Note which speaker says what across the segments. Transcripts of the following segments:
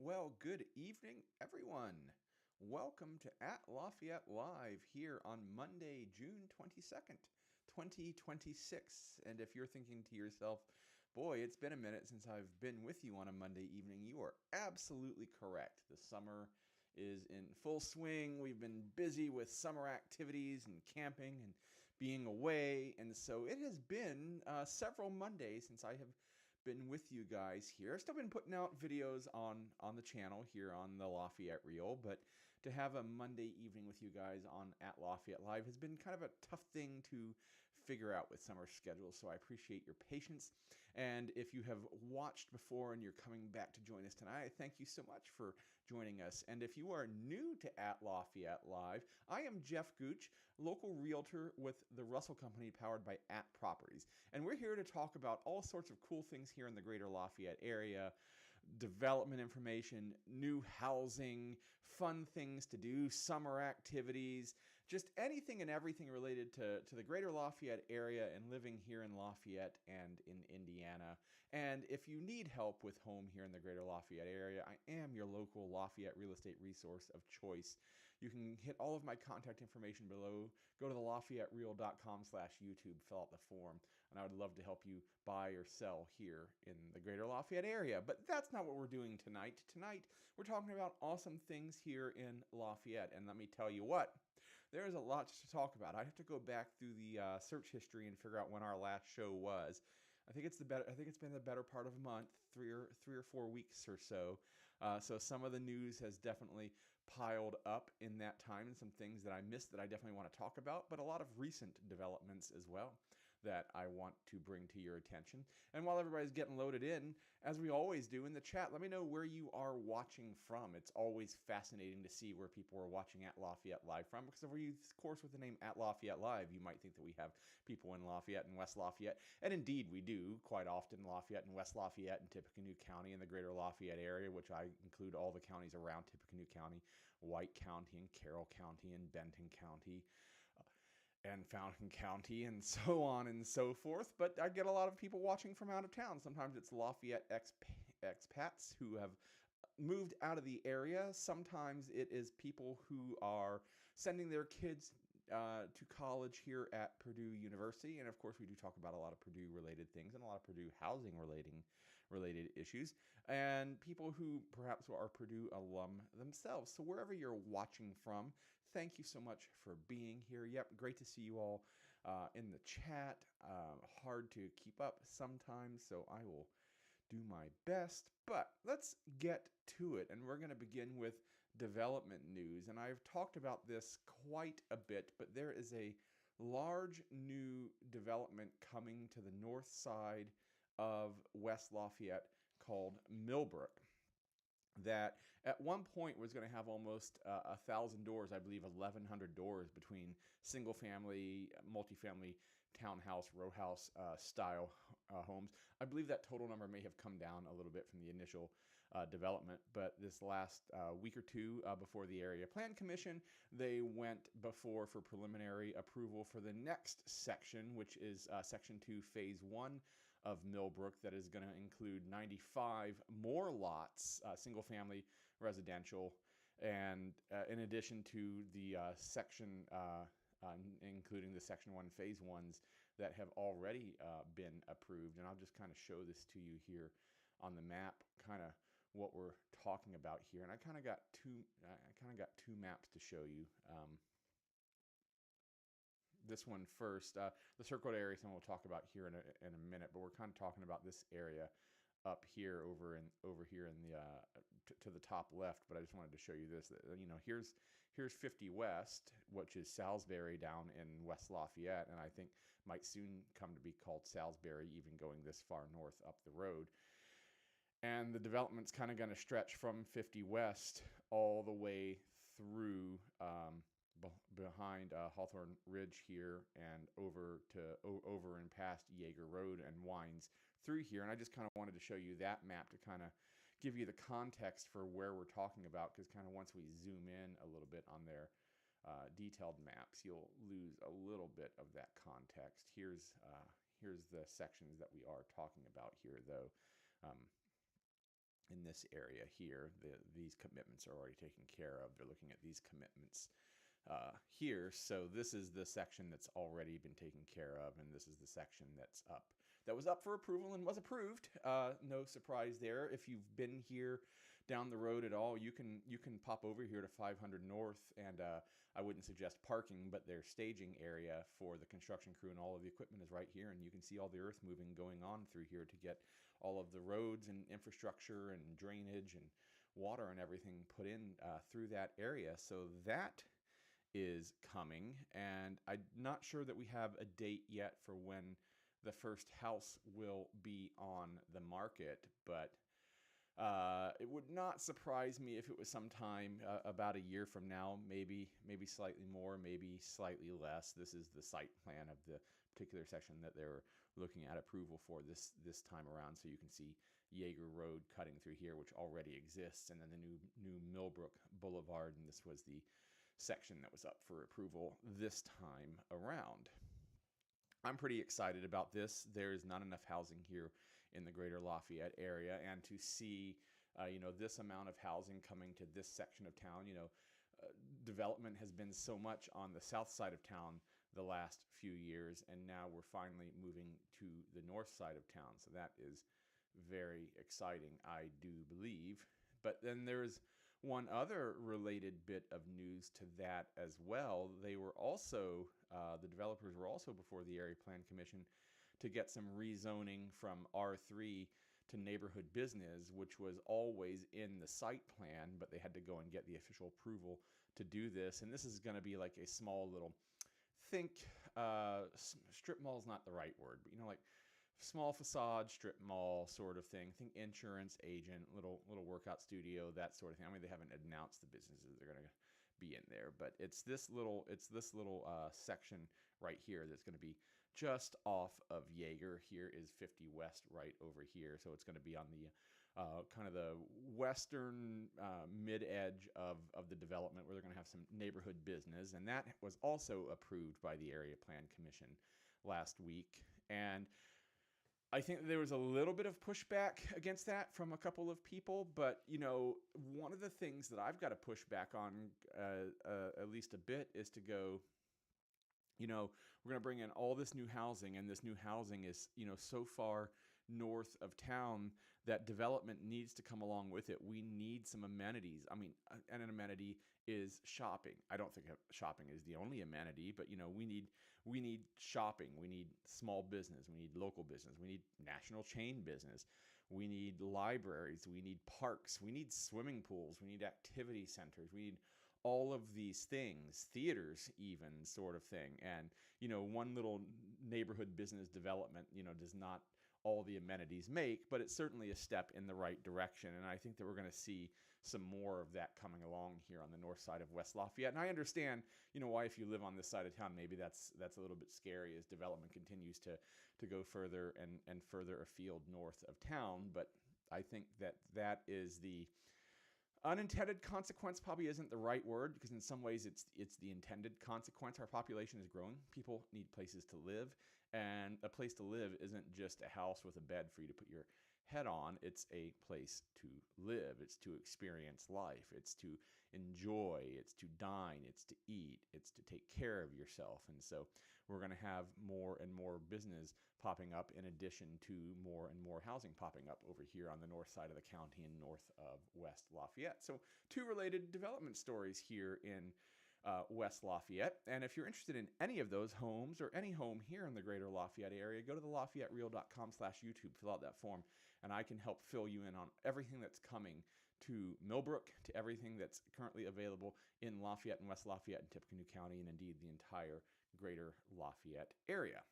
Speaker 1: Well, good evening, everyone. Welcome to At Lafayette Live here on Monday, June 22nd, 2026. And if you're thinking to yourself, boy, it's been a minute since I've been with you on a Monday evening, you are absolutely correct. The summer is in full swing. We've been busy with summer activities and camping and being away. And so it has been several Mondays since I have been with you guys here. I've still been putting out videos on the channel here on the Lafayette Reel, but to have a Monday evening with you guys on At Lafayette Live has been kind of a tough thing to figure out with summer schedules, so I appreciate your patience. And if you have watched before and you're coming back to join us tonight, I thank you so much for joining us. And if you are new to At Lafayette Live, I am Jeff Gooch, local realtor with the Russell Company powered by At Properties. And we're here to talk about all sorts of cool things here in the Greater Lafayette area, development information, new housing, fun things to do, summer activities, just anything and everything related to the Greater Lafayette area and living here in Lafayette and in Indiana. And if you need help with home here in the Greater Lafayette area, I am your local Lafayette real estate resource of choice. You can hit all of my contact information below. Go to the LafayetteReal.com/YouTube, fill out the form, and I would love to help you buy or sell here in the Greater Lafayette area. But that's not what we're doing tonight. Tonight, we're talking about awesome things here in Lafayette. And let me tell you what, there is a lot to talk about. I have to go back through the search history and figure out when our last show was. I think it's been the better part of a month, three or 4 weeks or so. So some of the news has definitely piled up in that time, and some things that I missed that I definitely want to talk about, but a lot of recent developments as well that I want to bring to your attention. And while everybody's getting loaded in, as we always do in the chat, let me know where you are watching from. It's always fascinating to see where people are watching At Lafayette Live from, because if we use, of course, with the name At Lafayette Live, you might think that we have people in Lafayette and West Lafayette, and indeed we do quite often. Lafayette and West Lafayette and Tippecanoe County and the Greater Lafayette area, which I include all the counties around Tippecanoe County, White County and Carroll County and Benton County and Fountain County and so on and so forth. But I get a lot of people watching from out of town. Sometimes it's Lafayette expats who have moved out of the area. Sometimes it is people who are sending their kids to college here at Purdue University. And of course, we do talk about a lot of Purdue related things and a lot of Purdue housing related issues, and people who perhaps are Purdue alum themselves. So wherever you're watching from, thank you so much for being here. Yep, great to see you all in the chat. Hard to keep up sometimes, so I will do my best, but let's get to it. And we're going to begin with development news. And I've talked about this quite a bit, but there is a large new development coming to the north side of West Lafayette called Millbrook, that at one point was going to have almost 1,000 doors, I believe 1,100 doors between single family, multifamily, townhouse, row house style homes. I believe that total number may have come down a little bit from the initial development, but this last week or two before the Area Plan Commission, they went before for preliminary approval for the next section, which is Section 2, Phase 1 of Millbrook, that is going to include 95 more lots, single-family residential, and in addition to the section, including the Section 1 Phase 1s that have already been approved. And I'll just kind of show this to you here on the map, kind of what we're talking about here. And I kind of got two maps to show you. This one first, the circled area, someone we'll talk about here in a minute, but we're kind of talking about this area up here over here in the to the top left. But I just wanted to show you this. Here's 50 West, which is Salisbury down in West Lafayette, and I think might soon come to be called Salisbury, even going this far north up the road. And the development's kind of going to stretch from 50 West all the way through behind Hawthorne Ridge here and over and past Yeager Road and winds through here. And I just kind of wanted to show you that map to kind of give you the context for where we're talking about, because kind of once we zoom in a little bit on their detailed maps, you'll lose a little bit of that context. Here's the sections that we are talking about here, though. in this area here. These commitments are already taken care of. They're looking at these commitments here. So this is the section that's already been taken care of, and this is the section that was up for approval and was approved. No surprise there. If you've been here down the road at all, you can pop over here to 500 North, and I wouldn't suggest parking, but their staging area for the construction crew and all of the equipment is right here, and you can see all the earth moving going on through here to get all of the roads and infrastructure and drainage and water and everything put in through that area. So that is coming, and I'm not sure that we have a date yet for when the first house will be on the market, but it would not surprise me if it was sometime about a year from now, maybe slightly more, maybe slightly less. This is the site plan of the particular section that they're looking at approval for this time around. So you can see Yeager Road cutting through here, which already exists, and then the new Millbrook Boulevard, and this was the section that was up for approval this time around. I'm pretty excited about this. There is not enough housing here in the Greater Lafayette area, and to see this amount of housing coming to this section of town, development has been so much on the south side of town the last few years, and now we're finally moving to the north side of town. So that is very exciting, I do believe. But then there's one other related bit of news to that as well. They were also, the developers were also before the Area Plan Commission to get some rezoning from R3 to neighborhood business, which was always in the site plan, but they had to go and get the official approval to do this. And this is going to be like a small little, strip mall is not the right word, but like small facade strip mall sort of thing. Think insurance agent, little workout studio, that sort of thing. I mean, they haven't announced the businesses they're going to be in there, but it's this little section right here that's going to be just off of Yeager. Here is 50 West right over here, so it's going to be on the kind of the western mid edge of the development, where they're going to have some neighborhood business, and that was also approved by the Area Plan Commission last week. And I think there was a little bit of pushback against that from a couple of people, but one of the things that I've got to push back on at least a bit is to go, we're going to bring in all this new housing, and this new housing is, so far north of town that development needs to come along with it. We need some amenities. I mean, and an amenity is shopping. I don't think shopping is the only amenity, but we need shopping. We need small business. We need local business. We need national chain business. We need libraries. We need parks. We need swimming pools. We need activity centers. We need all of these things, theaters even, sort of thing. And, one little neighborhood business development, does not all the amenities make, but it's certainly a step in the right direction. And I think that we're going to see some more of that coming along here on the north side of West Lafayette. And I understand, why if you live on this side of town, maybe that's a little bit scary as development continues to go further and further afield north of town. But I think that is the unintended consequence. Probably isn't the right word, because in some ways it's the intended consequence. Our population is growing. People need places to live, and a place to live isn't just a house with a bed for you to put your head on. It's a place to live. It's to experience life. It's to enjoy. It's to dine. It's to eat. It's to take care of yourself. And so we're going to have more and more business popping up, in addition to more and more housing popping up over here on the north side of the county and north of West Lafayette. So two related development stories here in West Lafayette. And if you're interested in any of those homes, or any home here in the Greater Lafayette area, go to the LafayetteReal.com/YouTube, fill out that form, and I can help fill you in on everything that's coming to Millbrook, to everything that's currently available in Lafayette and West Lafayette and Tippecanoe County, and indeed the entire Greater Lafayette area.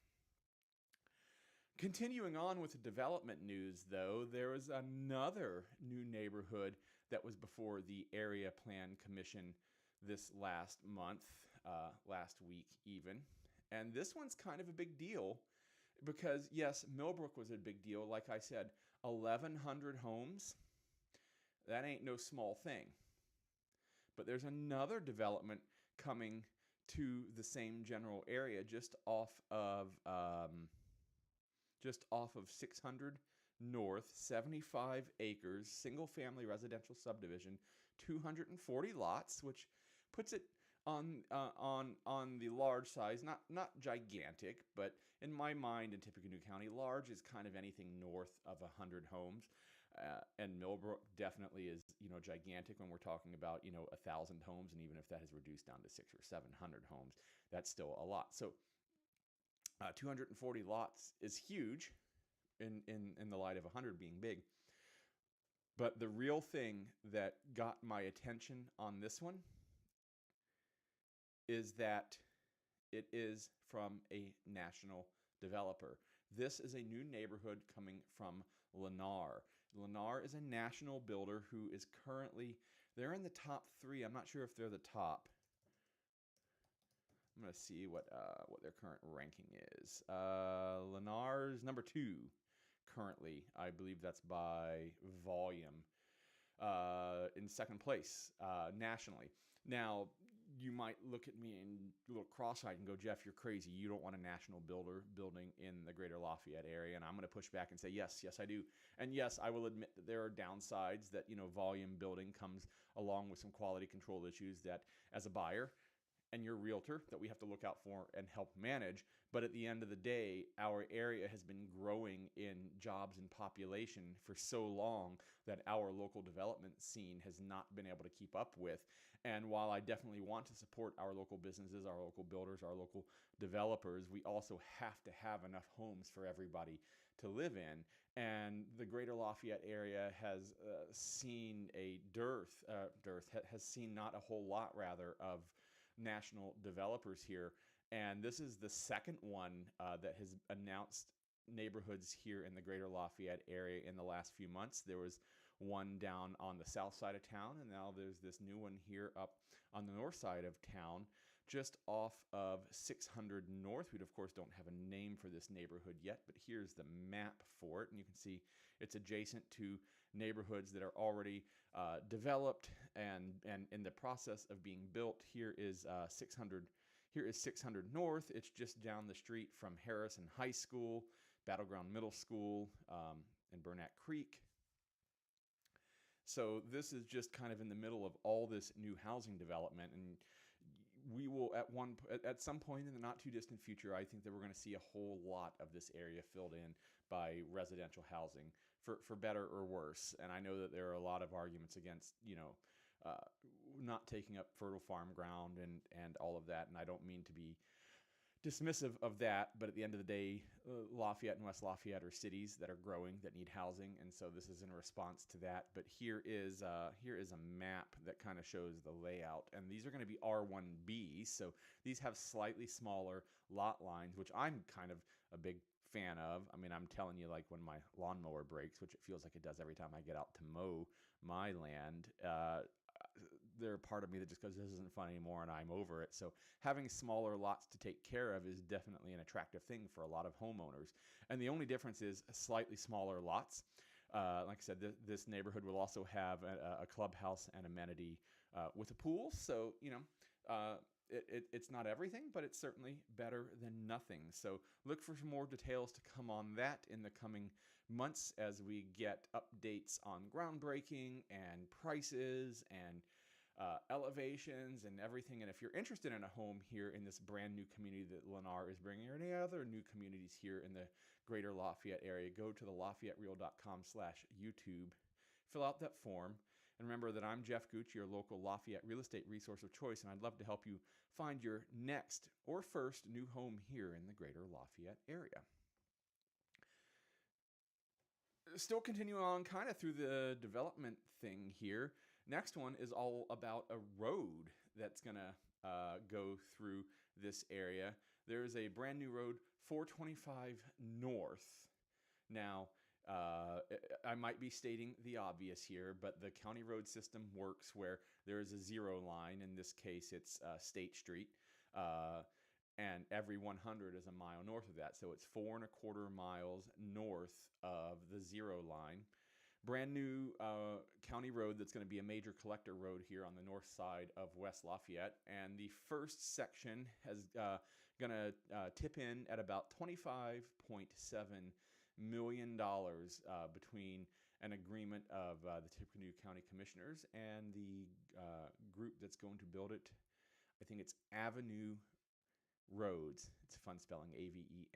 Speaker 1: Continuing on with the development news, though, there was another new neighborhood that was before the Area Plan Commission this last month, last week even. And this one's kind of a big deal because, yes, Millbrook was a big deal. Like I said, 1,100 homes. That ain't no small thing. But there's another development coming to the same general area just off of 600 north, 75 acres, single-family residential subdivision, 240 lots, which puts it on the large size, not gigantic, but in my mind in Tippecanoe County, large is kind of anything north of 100 homes. And Millbrook definitely is, gigantic when we're talking about, 1,000 homes, and even if that has reduced down to 600 or 700 homes, that's still a lot. So 240 lots is huge in the light of 100 being big. But the real thing that got my attention on this one is that it is from a national developer. This is a new neighborhood coming from Lennar. Lennar is a national builder who is currently, they're in the top 3. I'm not sure if they're the top. I'm going to see what their current ranking is. Lennar's number 2 currently. I believe that's by volume. In second place nationally. Now, you might look at me and a little cross-eyed and go, Jeff, you're crazy. You don't want a national builder building in the Greater Lafayette area. And I'm going to push back and say, yes, I do. And yes, I will admit that there are downsides that, volume building comes along with some quality control issues that as a buyer and your realtor that we have to look out for and help manage. But at the end of the day, our area has been growing in jobs and population for so long that our local development scene has not been able to keep up with. And while I definitely want to support our local businesses, our local builders, our local developers, we also have to have enough homes for everybody to live in. And the Greater Lafayette area has seen a has seen not a whole lot, rather, of national developers here. And this is the second one that has announced neighborhoods here in the Greater Lafayette area in the last few months. There was one down on the south side of town, and now there's this new one here up on the north side of town, just off of 600 North. We, of course, don't have a name for this neighborhood yet, but here's the map for it, and you can see it's adjacent to neighborhoods that are already developed and in the process of being built. Here is 600 North. It's just down the street from Harrison High School, Battleground Middle School, and Burnett Creek. So this is just kind of in the middle of all this new housing development, and we will at some point in the not too distant future, I think that we're going to see a whole lot of this area filled in by residential housing, for better or worse. And I know that there are a lot of arguments against, not taking up fertile farm ground and all of that, and I don't mean to be dismissive of that, but at the end of the day, Lafayette and West Lafayette are cities that are growing, that need housing, and so this is in response to that. But here is a map that kind of shows the layout, and these are going to be R1B, so these have slightly smaller lot lines, which I'm kind of a big fan of. I mean, I'm telling you, like when my lawnmower breaks, which it feels like it does every time I get out to mow my land, they're a part of me that just goes, this isn't fun anymore, and I'm over it. So having smaller lots to take care of is definitely an attractive thing for a lot of homeowners. And the only difference is slightly smaller lots. Like I said, this neighborhood will also have a clubhouse and amenity with a pool. So, it's not everything, but it's certainly better than nothing. So look for some more details to come on that in the coming months as we get updates on groundbreaking and prices and elevations and everything. And if you're interested in a home here in this brand new community that Lennar is bringing, or any other new communities here in the Greater Lafayette area, go to the LafayetteReal.com/YouTube, fill out that form. And remember that I'm Jeff Gooch, your local Lafayette real estate resource of choice, and I'd love to help you find your next or first new home here in the Greater Lafayette area. Still continuing on kind of through the development thing here. Next one is all about a road that's going to go through this area. There is a brand new road, 425 North. Now, I might be stating the obvious here, but the county road system works where there is a zero line. In this case, it's State Street, and every 100 is a mile north of that. So it's 4.25 miles north of the zero line. Brand new county road that's going to be a major collector road here on the north side of West Lafayette. And the first section has going to tip in at about 25.7 million between an agreement of the Tippecanoe County Commissioners and the group that's going to build it. I think it's Avenue Roads. It's fun spelling, Avenew.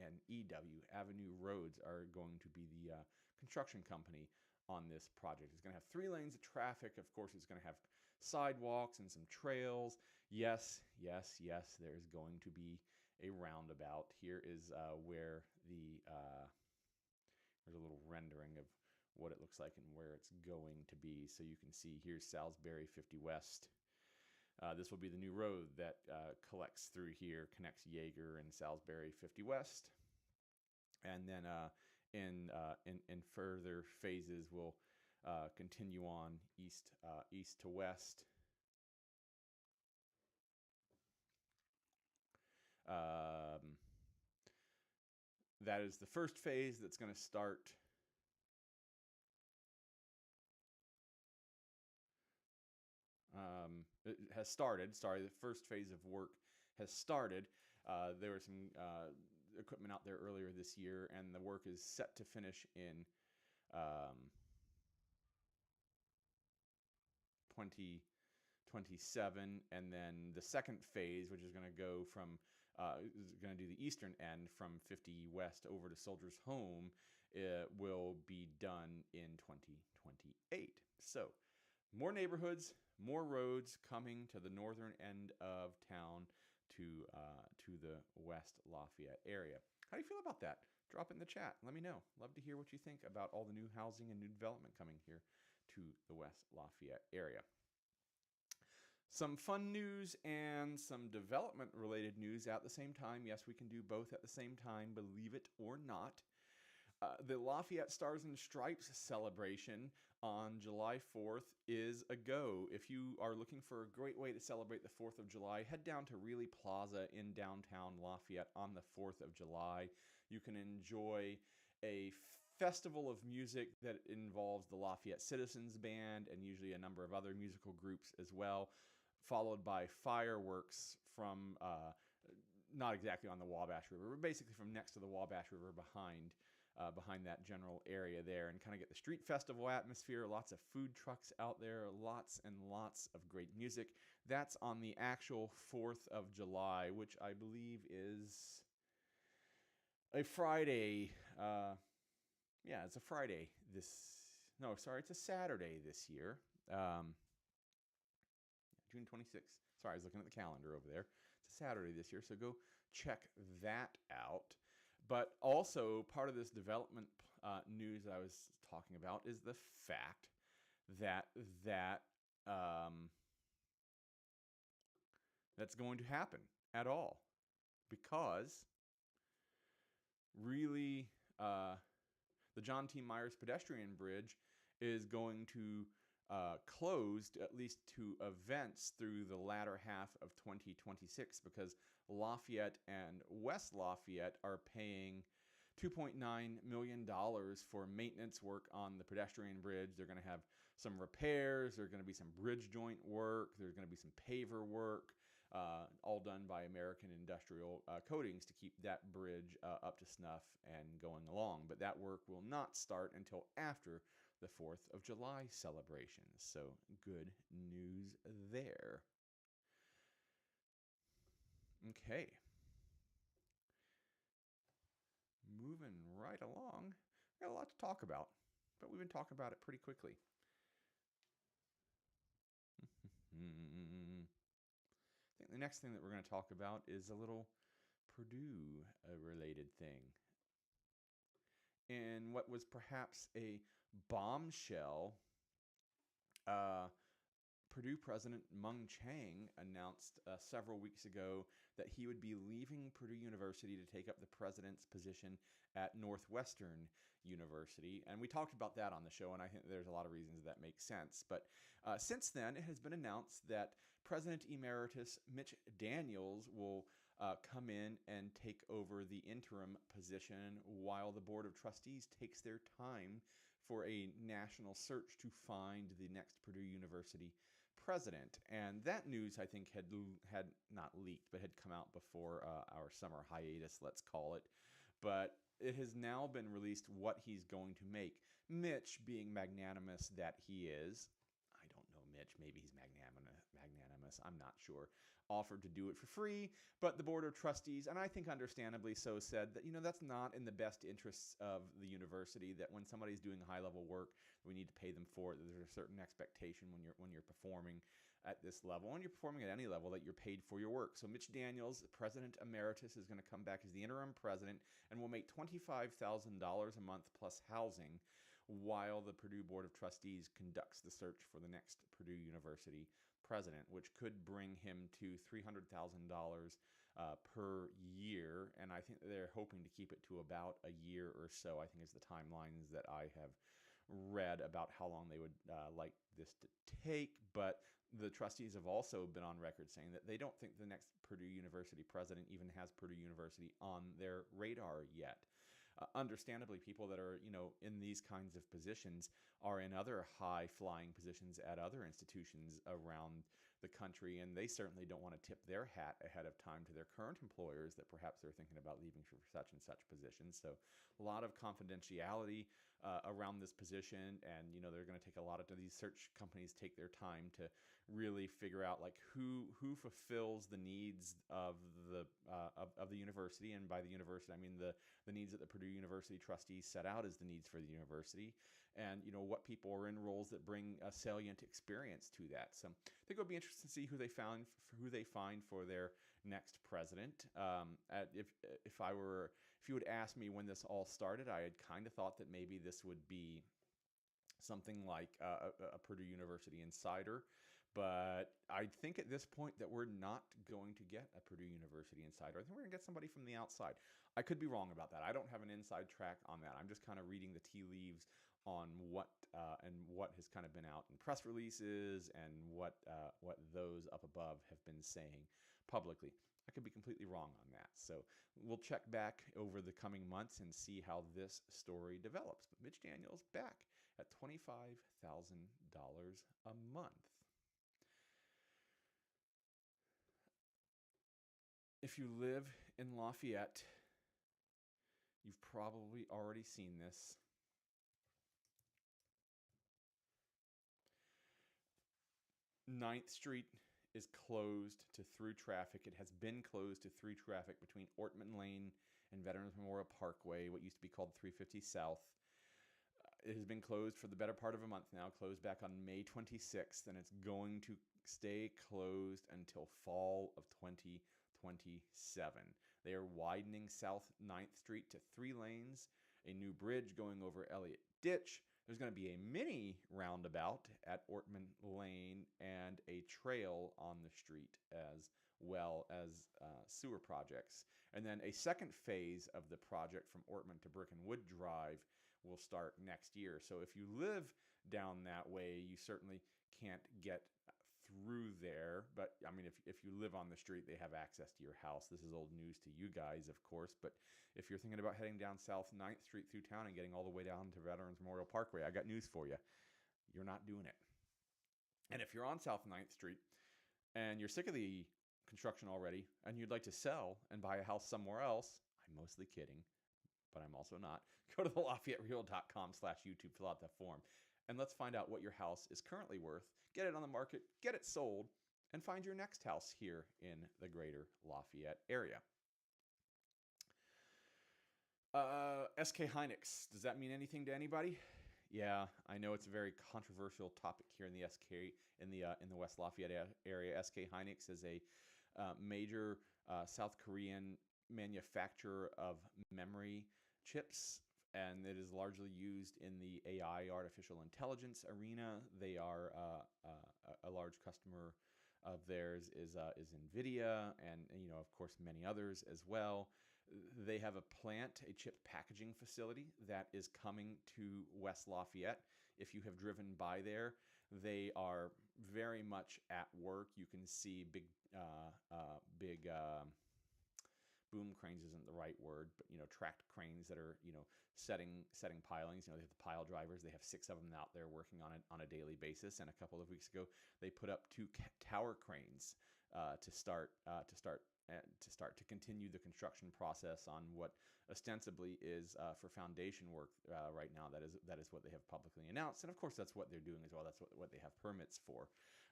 Speaker 1: Avenue Roads are going to be the construction company on this project. It's going to have 3 lanes of traffic. Of course, it's going to have sidewalks and some trails. Yes, there's going to be a roundabout. Here is where there's a little rendering of what it looks like and where it's going to be. So you can see here's Salisbury 50 West. This will be the new road that collects through here, connects Yeager and Salisbury 50 West. And then in further phases, we'll continue on east to west. That is the first phase that's going to start it has started. Sorry, the first phase of work has started. There was some equipment out there earlier this year, and the work is set to finish in 2027. And then the second phase, which is going to go from is going to do the eastern end from 50 West over to Soldiers Home, will be done in 2028. So more neighborhoods, more roads coming to the northern end of town to the West Lafayette area. How do you feel about that? Drop it in the chat. Let me know. Love to hear what you think about all the new housing and new development coming here to the West Lafayette area. Some fun news and some development-related news at the same time. Yes, we can do both at the same time, believe it or not. The Lafayette Stars and Stripes celebration on July 4th is a go. If you are looking for a great way to celebrate the 4th of July, head down to Really Plaza in downtown Lafayette on the 4th of July. You can enjoy a festival of music that involves the Lafayette Citizens Band and usually a number of other musical groups as well, followed by fireworks from, not exactly on the Wabash River, but basically from next to the Wabash River behind that general area there, and kind of get the street festival atmosphere, lots of food trucks out there, lots and lots of great music. That's on the actual 4th of July, which I believe is a Friday. It's a Friday it's a Saturday this year. June 26th. Sorry, I was looking at the calendar over there. It's a Saturday this year, so go check that out. But also, part of this development news I was talking about is the fact that that's going to happen at all. Because really, the John T. Myers pedestrian bridge is going to closed, at least to events, through the latter half of 2026 because Lafayette and West Lafayette are paying $2.9 million for maintenance work on the pedestrian bridge. They're going to have some repairs. There's going to be some bridge joint work. There's going to be some paver work, all done by American Industrial Coatings to keep that bridge up to snuff and going along. But that work will not start until after the 4th of July celebrations. So good news there. Okay. Moving right along. We got a lot to talk about, but we've been talking about it pretty quickly. I think the next thing that we're going to talk about is a little Purdue related thing. And what was perhaps a bombshell, Purdue President Mung Chiang announced several weeks ago that he would be leaving Purdue University to take up the president's position at Northwestern University. And we talked about that on the show, and I think there's a lot of reasons that make sense. But since then, it has been announced that President Emeritus Mitch Daniels will come in and take over the interim position while the Board of Trustees takes their time for a national search to find the next Purdue University president. And that news, I think, had not leaked, but had come out before our summer hiatus, let's call it. But it has now been released what he's going to make. Mitch, being magnanimous that he is, I don't know Mitch, maybe he's magnanimous, I'm not sure, offered to do it for free, but the Board of Trustees, and I think understandably so, said that, that's not in the best interests of the university, that when somebody's doing high-level work, we need to pay them for it, that there's a certain expectation when you're performing at this level, and you're performing at any level, that you're paid for your work. So Mitch Daniels, President Emeritus, is going to come back as the interim president and will make $25,000 a month plus housing while the Purdue Board of Trustees conducts the search for the next Purdue University president, which could bring him to $300,000 per year. And I think they're hoping to keep it to about a year or so, I think is the timelines that I have read about how long they would like this to take. But the trustees have also been on record saying that they don't think the next Purdue University president even has Purdue University on their radar yet. Understandably, people that are, in these kinds of positions are in other high-flying positions at other institutions around the country, and they certainly don't want to tip their hat ahead of time to their current employers that perhaps they're thinking about leaving for such and such positions. So a lot of confidentiality around this position, and they're going to take a lot of these search companies take their time to really figure out like who fulfills the needs of the university, and by the university I mean the needs that the Purdue University trustees set out as the needs for the university, and what people are in roles that bring a salient experience to that. So I think it'll be interesting to see who they find for their next president. If you would ask me when this all started, I had kind of thought that maybe this would be something like a Purdue University insider. But I think at this point that we're not going to get a Purdue University insider. I think we're going to get somebody from the outside. I could be wrong about that. I don't have an inside track on that. I'm just kind of reading the tea leaves on what has kind of been out in press releases and what those up above have been saying publicly. I could be completely wrong on that. So we'll check back over the coming months and see how this story develops. But Mitch Daniels back at $25,000 a month. If you live in Lafayette, you've probably already seen this. 9th Street is closed to through traffic. It has been closed to through traffic between Ortman Lane and Veterans Memorial Parkway, what used to be called 350 South. It has been closed for the better part of a month now, closed back on May 26th, and it's going to stay closed until fall of 2027. They are widening South 9th Street to 3 lanes, a new bridge going over Elliott Ditch. There's going to be a mini roundabout at Ortman Lane and a trail on the street, as well as sewer projects. And then a second phase of the project from Ortman to Brick and Wood Drive will start next year. So if you live down that way, you certainly can't get through there. But I mean, if you live on the street, they have access to your house. This is old news to you guys, of course. But if you're thinking about heading down South 9th Street through town and getting all the way down to Veterans Memorial Parkway, I got news for you. You're not doing it. And if you're on South 9th Street and you're sick of the construction already and you'd like to sell and buy a house somewhere else, I'm mostly kidding, but I'm also not. Go to the LafayetteReal.com/YouTube, fill out that form, and let's find out what your house is currently worth, get it on the market, get it sold, and find your next house here in the Greater Lafayette area. SK Hynix, does that mean anything to anybody? Yeah, I know it's a very controversial topic here in the in the West Lafayette area. SK Hynix is a major South Korean manufacturer of memory chips, and it is largely used in the AI, artificial intelligence arena. They are a large customer of theirs is NVIDIA, and of course many others as well. They have a plant, a chip packaging facility that is coming to West Lafayette. If you have driven by there, they are very much at work. You can see big boom cranes isn't the right word, but tracked cranes that are setting pilings. They have the pile drivers. They have 6 of them out there working on it on a daily basis. And a couple of weeks ago, they put up 2 tower cranes to start to start to continue the construction process on what ostensibly is for foundation work right now. That is what they have publicly announced, and of course that's what they're doing as well. That's what they have permits for.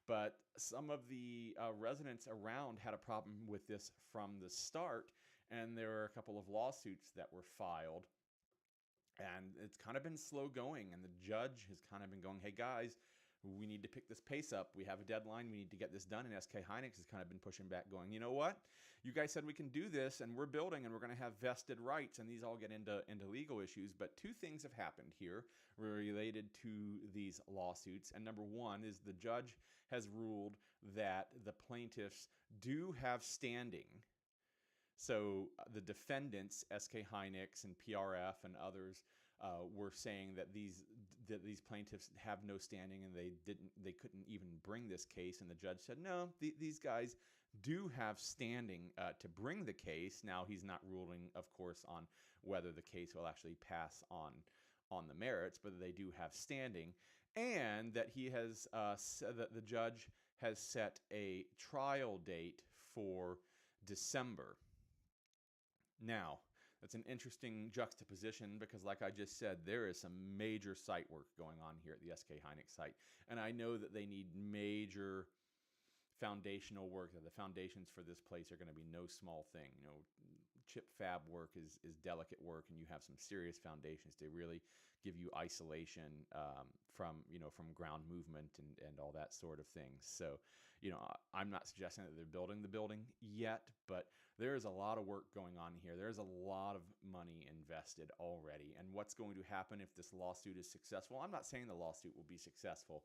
Speaker 1: But some of the residents around had a problem with this from the start, and there were a couple of lawsuits that were filed. And it's kind of been slow going, and the judge has kind of been going, hey guys, we need to pick this pace up. We have a deadline. We need to get this done. And SK Hynix has kind of been pushing back, going, you know what? You guys said we can do this, and we're building, and we're going to have vested rights, and these all get into legal issues. But two things have happened here related to these lawsuits. And number one is the judge has ruled that the plaintiffs do have standing. So the defendants, SK Hynix and PRF and others, were saying that these plaintiffs have no standing, and they couldn't even bring this case. And the judge said, no, these guys do have standing to bring the case. Now he's not ruling, of course, on whether the case will actually pass on the merits, but they do have standing, and that he has said that the judge has set a trial date for December. Now, that's an interesting juxtaposition because, like I just said, there is some major site work going on here at the SK Hynix site. And I know that they need major foundational work. That the foundations for this place are going to be no small thing. You know, chip fab work is delicate work, and you have some serious foundations to really give you isolation from ground movement and all that sort of thing. So, I'm not suggesting that they're building the building yet, but there is a lot of work going on here. There's a lot of money invested already. And what's going to happen if this lawsuit is successful? I'm not saying the lawsuit will be successful.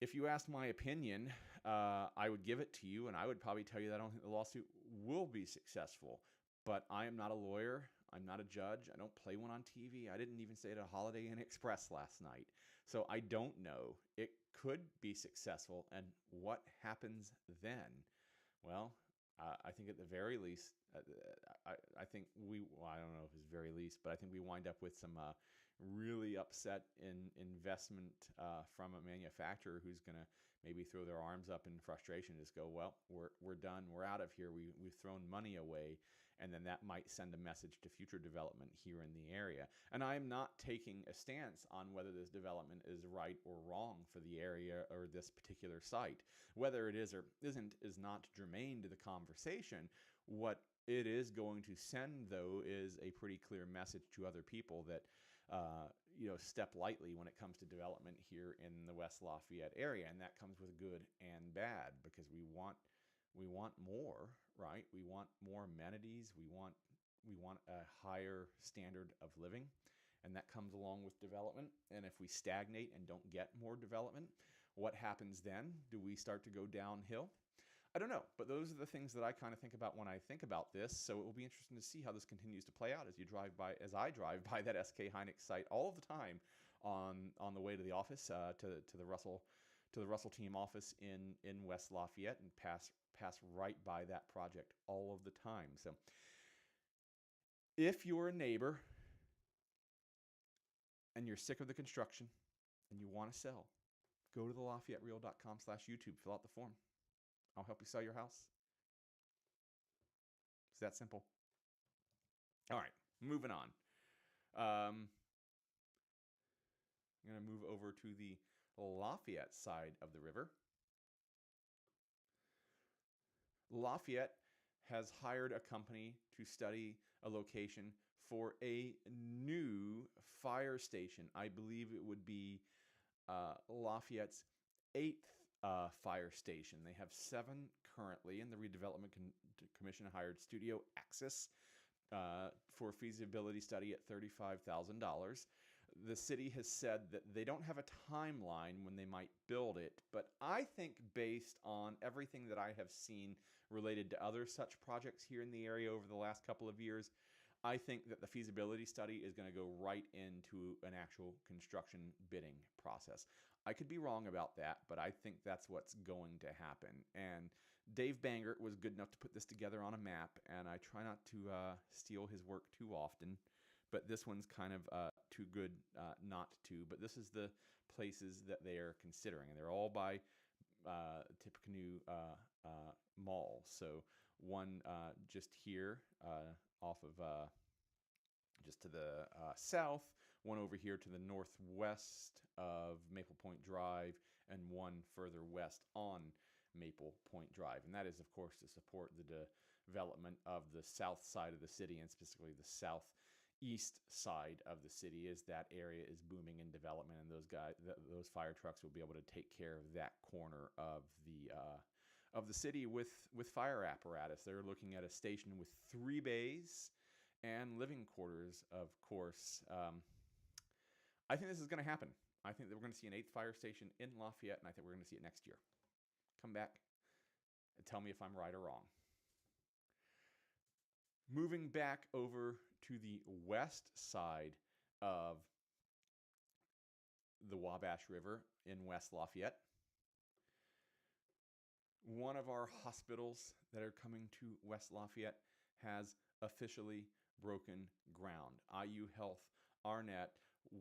Speaker 1: If you asked my opinion, I would give it to you, and I would probably tell you that I don't think the lawsuit will be successful. But I am not a lawyer. I'm not a judge. I don't play one on TV. I didn't even stay at a Holiday Inn Express last night. So I don't know. It could be successful. And what happens then? Well, I think at the very least, I think I don't know if it's very least, but I think we wind up with some really upset investment from a manufacturer who's going to maybe throw their arms up in frustration and just go, well, we're done. We're out of here. We've thrown money away. And then that might send a message to future development here in the area. And I'm not taking a stance on whether this development is right or wrong for the area or this particular site. Whether it is or isn't is not germane to the conversation. What it is going to send, though, is a pretty clear message to other people that step lightly when it comes to development here in the West Lafayette area. And that comes with good and bad, because we want more, right? We want more amenities. We want a higher standard of living, and that comes along with development. And if we stagnate and don't get more development, what happens then? Do we start to go downhill? I don't know, but those are the things that I kind of think about when I think about this. So it will be interesting to see how this continues to play out as I drive by that SK Hynix site all of the time on the way to the office, to the Russell team office in West Lafayette, and pass right by that project all of the time. So if you're a neighbor and you're sick of the construction and you want to sell, go to the LafayetteReal.com/YouTube, fill out the form. I'll help you sell your house. It's that simple. All right, moving on. I'm going to move over to the Lafayette side of the river. Lafayette has hired a company to study a location for a new fire station. I believe it would be Lafayette's 8th fire station. They have 7 currently, and the Redevelopment Commission hired Studio Axis for a feasibility study at $35,000. The city has said that they don't have a timeline when they might build it, but I think based on everything that I have seen related to other such projects here in the area over the last couple of years, I think that the feasibility study is going to go right into an actual construction bidding process. I could be wrong about that, but I think that's what's going to happen. And Dave Bangert was good enough to put this together on a map, and I try not to steal his work too often, but this one's kind of too good not to. But this is the places that they are considering, and they're all by Tippecanoe Mall. So one just here off of just to the south, one over here to the northwest of Maple Point Drive, and one further west on Maple Point Drive. And that is, of course, to support the development of the south side of the city, and specifically the southeast side of the city, as that area is booming in development, and those fire trucks will be able to take care of that corner of the city with fire apparatus. They're looking at a station with 3 bays and living quarters, of course. I think this is going to happen. I think that we're going to see an 8th fire station in Lafayette, and I think we're going to see it next year. Come back and tell me if I'm right or wrong. Moving back over to the west side of the Wabash River in West Lafayette, one of our hospitals that are coming to West Lafayette has officially broken ground. IU Health Arnett,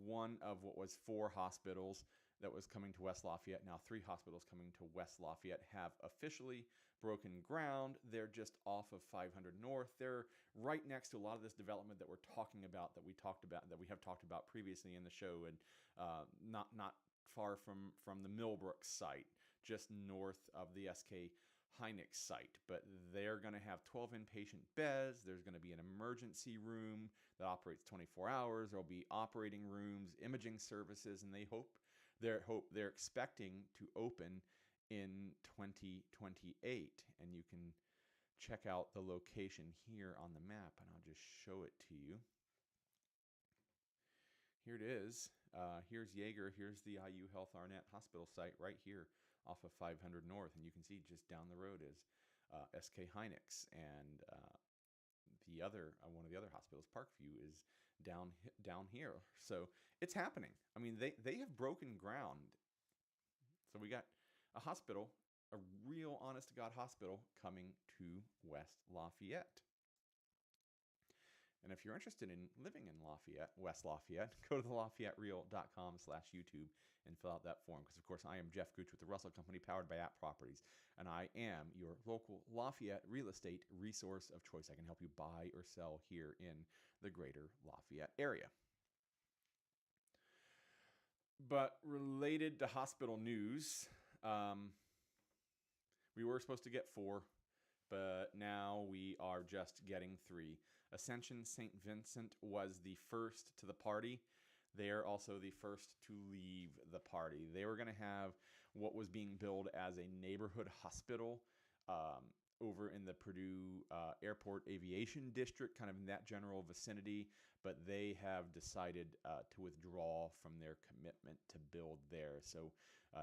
Speaker 1: one of what was 4 hospitals that was coming to West Lafayette, now 3 hospitals coming to West Lafayette, have officially broken ground. They're just off of 500 North. They're right next to a lot of this development that we're talking about, that we have talked about previously in the show, and not far from the Millbrook site, just north of the SK Hynix site. But they're going to have 12 inpatient beds. There's going to be an emergency room that operates 24 hours. There'll be operating rooms, imaging services, and they're expecting to open in 2028. And you can check out the location here on the map, and I'll just show it to you. Here it is. Here's Yeager. Here's the IU Health Arnett Hospital site right here off of 500 North. And you can see just down the road is SK Hynix. And one of the other hospitals, Parkview, is down here. So it's happening. I mean, they have broken ground. So we got a hospital, a real honest-to-God hospital, coming to West Lafayette. And if you're interested in living in Lafayette, West Lafayette, go to the LafayetteReal.com/YouTube and fill out that form. Because, of course, I am Jeff Gooch with the Russell Company, powered by App Properties. And I am your local Lafayette real estate resource of choice. I can help you buy or sell here in the Greater Lafayette area. But related to hospital news, we were supposed to get 4, but now we are just getting 3. Ascension St. Vincent was the first to the party. They are also the first to leave the party. They were going to have what was being billed as a neighborhood hospital over in the Purdue Airport Aviation District, kind of in that general vicinity, but they have decided to withdraw from their commitment to build there. So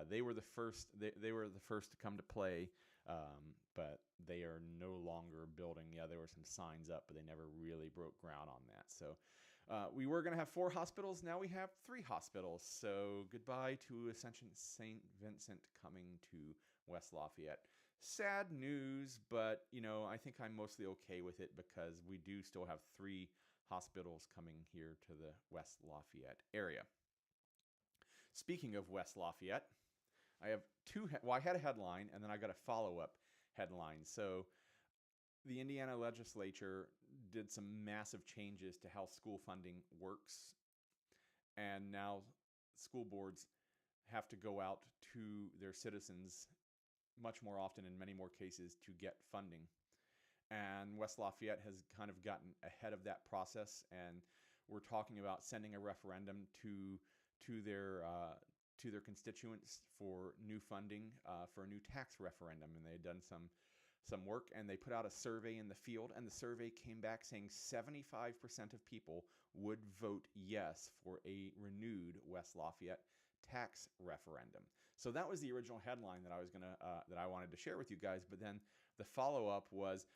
Speaker 1: they were the first. They were the first to come to play, but they are no longer building. Yeah, there were some signs up, but they never really broke ground on that. So we were going to have 4 hospitals. Now we have 3 hospitals. So goodbye to Ascension St. Vincent coming to West Lafayette. Sad news, but I think I'm mostly okay with it, because we do still have 3 hospitals coming here to the West Lafayette area. Speaking of West Lafayette, I have 2. I had a headline, and then I got a follow-up headline. So the Indiana legislature did some massive changes to how school funding works, and now school boards have to go out to their citizens much more often, in many more cases, to get funding. And West Lafayette has kind of gotten ahead of that process, and we're talking about sending a referendum to their constituents for new funding for a new tax referendum. And they had done some work, and they put out a survey in the field, and the survey came back saying 75% of people would vote yes for a renewed West Lafayette tax referendum. So that was the original headline that I wanted to share with you guys. But then the follow-up was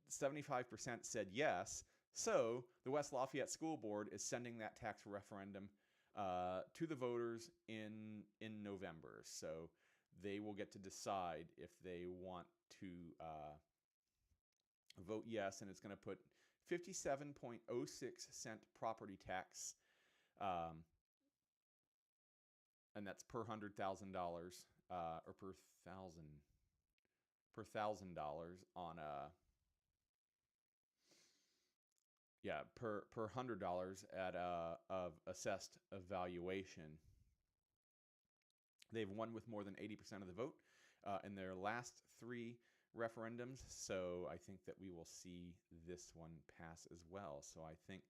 Speaker 1: 75% said yes. So the West Lafayette School Board is sending that tax referendum to the voters in November. So they will get to decide if they want to vote yes, and it's going to put 57.06-cent property tax, and that's per $100,000 or per $1,000 on Yeah, per $100 at of assessed evaluation. They've won with more than 80% of the vote in their last 3 referendums. So I think that we will see this one pass as well. So I think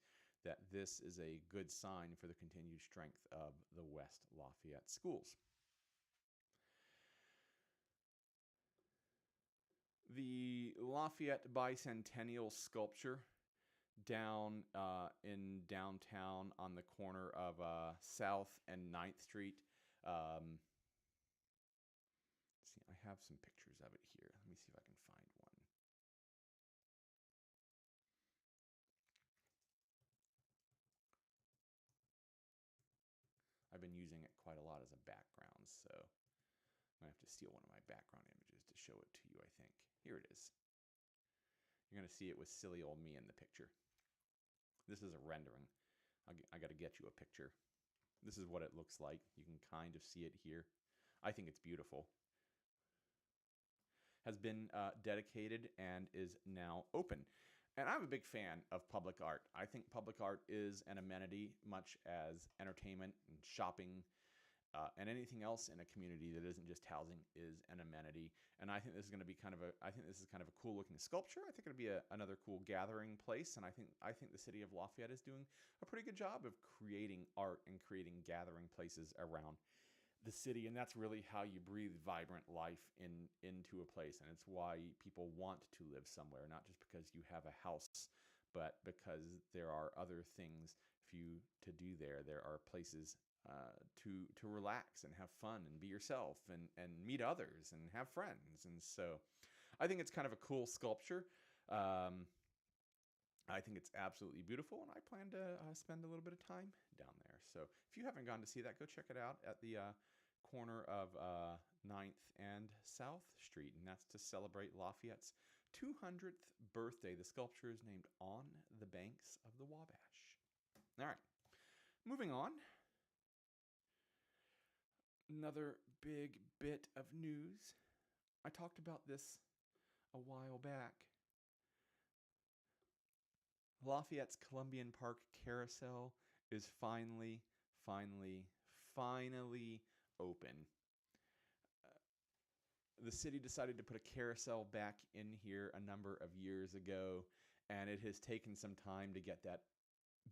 Speaker 1: that this is a good sign for the continued strength of the West Lafayette schools. The Lafayette Bicentennial sculpture down in downtown on the corner of South and 9th Street. See, I have some pictures of it here. Let me see if I can find one. I've been using it quite a lot as a background, so I'm going to have to steal one of my background images to show it to you, I think. Here it is. You're going to see it with silly old me in the picture. This is a rendering. I got to get you a picture. This is what it looks like. You can kind of see it here. I think it's beautiful. Has been dedicated and is now open. And I'm a big fan of public art. I think public art is an amenity, much as entertainment and shopping and anything else in a community that isn't just housing is an amenity. And I think this is going to be kind of a cool looking sculpture. I think it'll be another cool gathering place. And I think the city of Lafayette is doing a pretty good job of creating art and creating gathering places around the city. And that's really how you breathe vibrant life into a place. And it's why people want to live somewhere, not just because you have a house, but because there are other things for you to do there. There are places to relax and have fun and be yourself and meet others and have friends. And so I think it's kind of a cool sculpture. I think it's absolutely beautiful, and I plan to spend a little bit of time down there. So if you haven't gone to see that, go check it out at the corner of 9th and South Street, and that's to celebrate Lafayette's 200th birthday. The sculpture is named On the Banks of the Wabash. All right, moving on. Another big bit of news. I talked about this a while back. Lafayette's Columbian Park Carousel is finally open. The city decided to put a carousel back in here a number of years ago, and it has taken some time to get that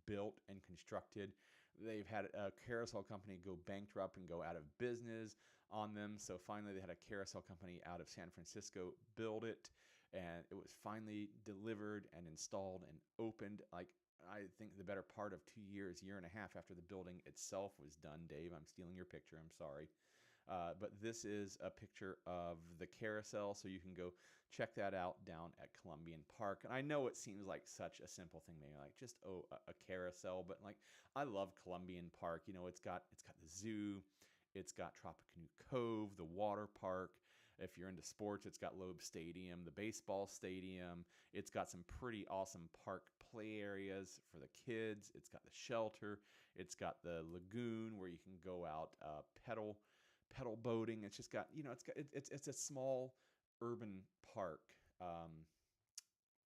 Speaker 1: built and constructed. They've had a carousel company go bankrupt and go out of business on them. So finally they had a carousel company out of San Francisco build it, and it was finally delivered and installed and opened, like I think the better part of 2 years, year and a half after the building itself was done. Dave, I'm stealing your picture. I'm sorry. But this is a picture of the carousel, so you can go check that out down at Columbian Park. And I know it seems like such a simple thing, maybe like just a carousel, but like I love Columbian Park. You know, it's got the zoo, it's got Tippecanoe Cove, the water park. If you're into sports, it's got Loeb Stadium, the baseball stadium. It's got some pretty awesome park play areas for the kids. It's got the shelter. It's got the lagoon where you can go out pedal boating. It's just got, you know, it's a small urban park,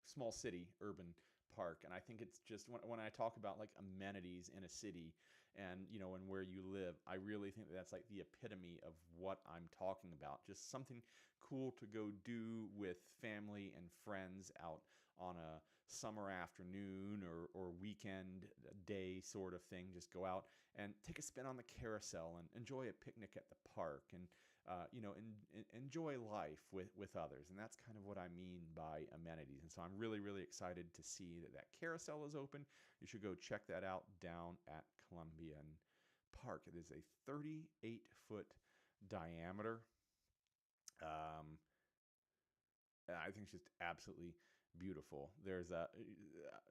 Speaker 1: small city urban park. And I think it's just when I talk about like amenities in a city and, you know, and where you live, I really think that's like the epitome of what I'm talking about. Just something cool to go do with family and friends out on a summer afternoon or weekend day sort of thing. Just go out and take a spin on the carousel and enjoy a picnic at the park and you know, enjoy life with others. And that's kind of what I mean by amenities. And so I'm really excited to see that carousel is open. You should go check that out down at Columbian Park. It is a 38-foot diameter. I think it's just absolutely beautiful. There's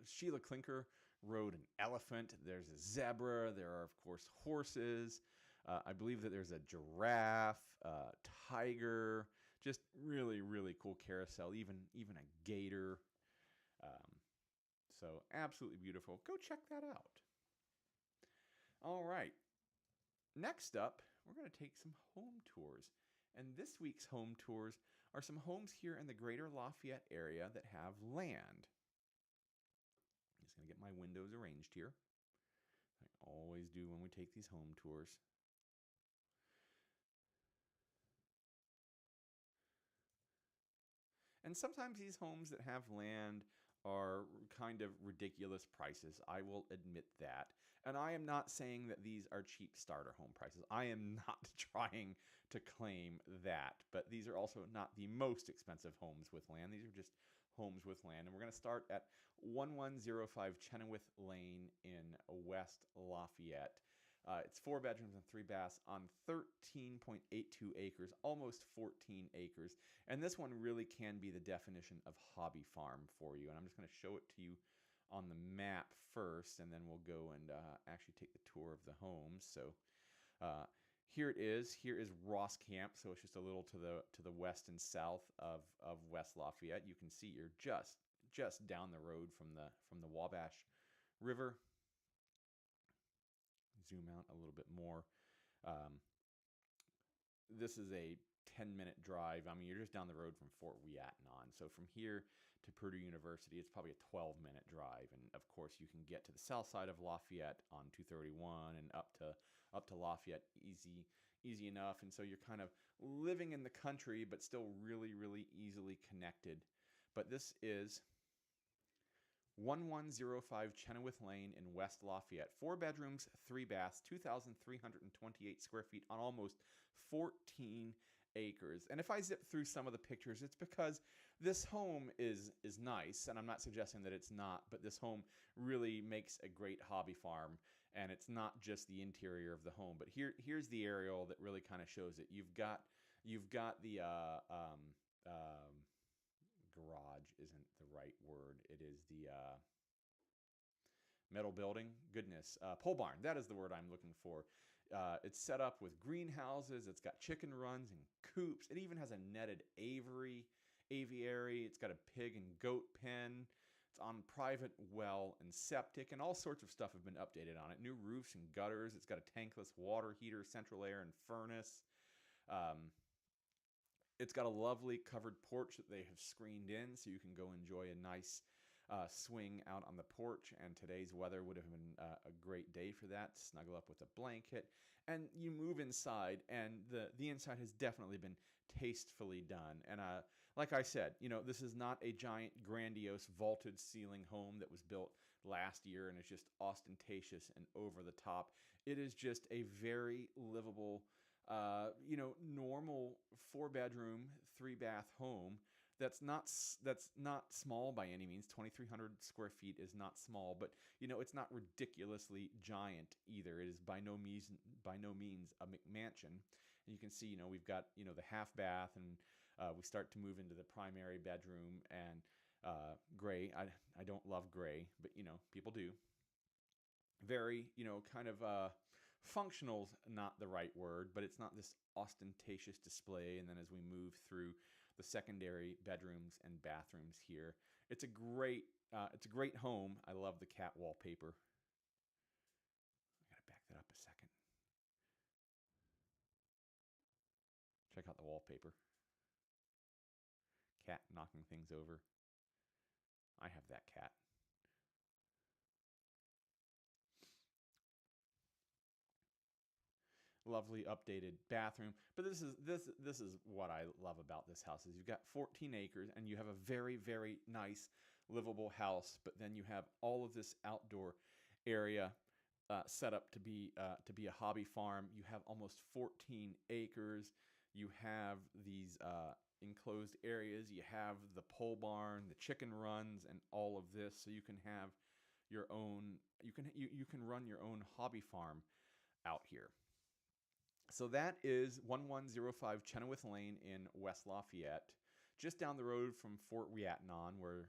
Speaker 1: Sheila Clinker rode an elephant. There's a zebra. There are, of course, horses. I believe that there's a giraffe, tiger, just really cool carousel, even a gator. So absolutely beautiful. Go check that out. All right. Next up, we're going to take some home tours. And this week's home tours are some homes here in the Greater Lafayette area that have land. I'm just going to get my windows arranged here. I always do when we take these home tours. And sometimes these homes that have land are kind of ridiculous prices. I will admit that. And I am not saying that these are cheap starter home prices. I am not trying to claim that. But these are also not the most expensive homes with land. These are just homes with land. And we're going to start at 1105 Chenoweth Lane in West Lafayette. It's 4 bedrooms and 3 baths on 13.82 acres, almost 14 acres. And this one really can be the definition of hobby farm for you. And I'm just going to show it to you on the map first, and then we'll go and actually take the tour of the home. So here it is. Here is Ross Camp. So it's just a little to the west and south of West Lafayette. You can see you're just down the road from the Wabash River. Zoom out a little bit more. This is a 10-minute drive. I mean, you're just down the road from Fort Wyattnon. So from here to Purdue University, it's probably a 12-minute drive. And of course, you can get to the south side of Lafayette on 231 and up to Lafayette easy enough. And so you're kind of living in the country, but still really, really easily connected. But this is 1105 Chenoweth Lane in West Lafayette. 4 bedrooms, 3 baths, 2,328 square feet on almost 14 acres. And if I zip through some of the pictures, it's because this home is nice, and I'm not suggesting that it's not, but this home really makes a great hobby farm, and it's not just the interior of the home. But here's the aerial that really kind of shows it. You've got the garage isn't the right word. It is the metal building. Goodness. Pole barn. That is the word I'm looking for. It's set up with greenhouses. It's got chicken runs and coops. It even has a netted aviary. It's got a pig and goat pen. It's on private well and septic, and all sorts of stuff have been updated on it. New roofs and gutters. It's got a tankless water heater, central air, and furnace. It's got a lovely covered porch that they have screened in, so you can go enjoy a nice swing out on the porch. And today's weather would have been a great day for that. Snuggle up with a blanket, and you move inside, and the inside has definitely been tastefully done. And like I said, this is not a giant, grandiose, vaulted ceiling home that was built last year and is just ostentatious and over the top. It is just a very livable, normal 4-bedroom, 3-bath home that's not small by any means. 2,300 square feet is not small, but it's not ridiculously giant either. It is by no means a McMansion. And you can see, we've got the half bath, and we start to move into the primary bedroom, and gray. I don't love gray, but people do. Very kind of functional's not the right word, but it's not this ostentatious display. And then as we move through the secondary bedrooms and bathrooms here, it's a great home. I love the cat wallpaper. I gotta back that up a second. Check out the wallpaper. Cat knocking things over. I have that cat. Lovely updated bathroom. But this is what I love about this house is you've got 14 acres and you have a very, very nice livable house, but then you have all of this outdoor area set up to be a hobby farm. You have almost 14 acres. You have these enclosed areas. You have the pole barn, the chicken runs, and all of this, so you can have your own. You can run your own hobby farm out here. So that is 1105 Chenoweth Lane in West Lafayette, just down the road from Fort Wyattnon, where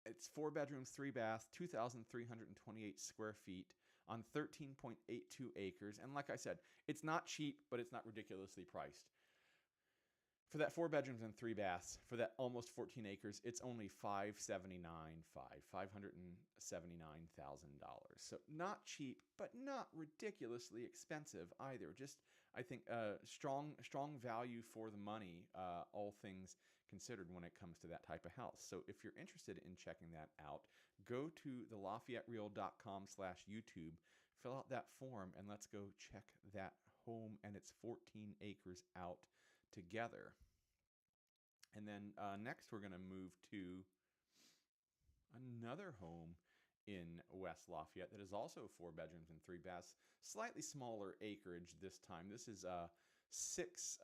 Speaker 1: it's 4 bedrooms, 3 baths, 2,328 square feet on 13.82 acres. And like I said, it's not cheap, but it's not ridiculously priced. For that 4 bedrooms and 3 baths, for that almost 14 acres, it's only $579,000. So not cheap, but not ridiculously expensive either. Just, I think, strong value for the money, all things considered when it comes to that type of house. So if you're interested in checking that out, go to the LafayetteReal.com/YouTube, fill out that form, and let's go check that home and its 14 acres out together. And then next we're going to move to another home in West Lafayette that is also 4 bedrooms and 3 baths, slightly smaller acreage this time. This is 6